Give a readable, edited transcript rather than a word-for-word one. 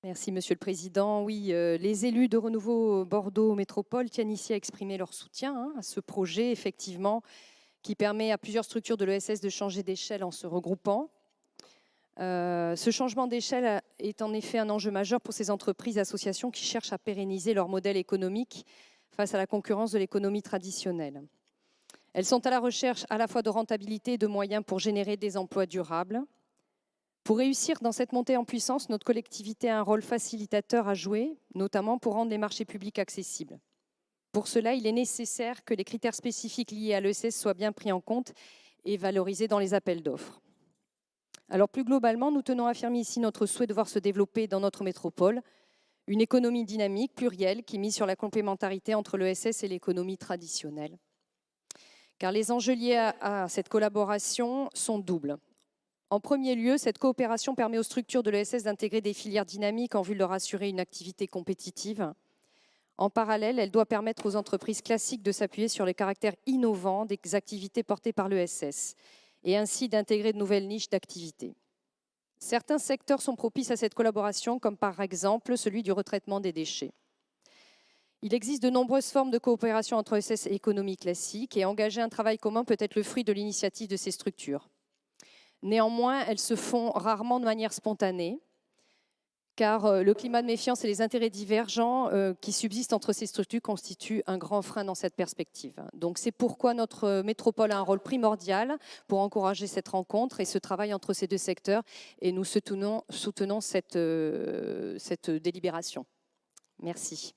Merci Monsieur le Président. Oui, les élus de Renouveau Bordeaux Métropole tiennent ici à exprimer leur soutien à ce projet, effectivement, qui permet à plusieurs structures de l'ESS de changer d'échelle en se regroupant. Ce changement d'échelle est en effet un enjeu majeur pour ces entreprises et associations qui cherchent à pérenniser leur modèle économique face à la concurrence de l'économie traditionnelle. Elles sont à la recherche à la fois de rentabilité et de moyens pour générer des emplois durables. Pour réussir dans cette montée en puissance, notre collectivité a un rôle facilitateur à jouer, notamment pour rendre les marchés publics accessibles. Pour cela, il est nécessaire que les critères spécifiques liés à l'ESS soient bien pris en compte et valorisés dans les appels d'offres. Alors plus globalement, nous tenons à affirmer ici notre souhait de voir se développer dans notre métropole une économie dynamique, plurielle, qui mise sur la complémentarité entre l'ESS et l'économie traditionnelle. Car les enjeux liés à cette collaboration sont doubles. En premier lieu, cette coopération permet aux structures de l'ESS d'intégrer des filières dynamiques en vue de leur assurer une activité compétitive. En parallèle, elle doit permettre aux entreprises classiques de s'appuyer sur les caractères innovants des activités portées par l'ESS et ainsi d'intégrer de nouvelles niches d'activités. Certains secteurs sont propices à cette collaboration, comme par exemple celui du retraitement des déchets. Il existe de nombreuses formes de coopération entre ESS et économie classique et engager un travail commun peut être le fruit de l'initiative de ces structures. Néanmoins, elles se font rarement de manière spontanée, car le climat de méfiance et les intérêts divergents qui subsistent entre ces structures constituent un grand frein dans cette perspective. Donc c'est pourquoi notre métropole a un rôle primordial pour encourager cette rencontre et ce travail entre ces deux secteurs, et nous soutenons cette délibération. Merci.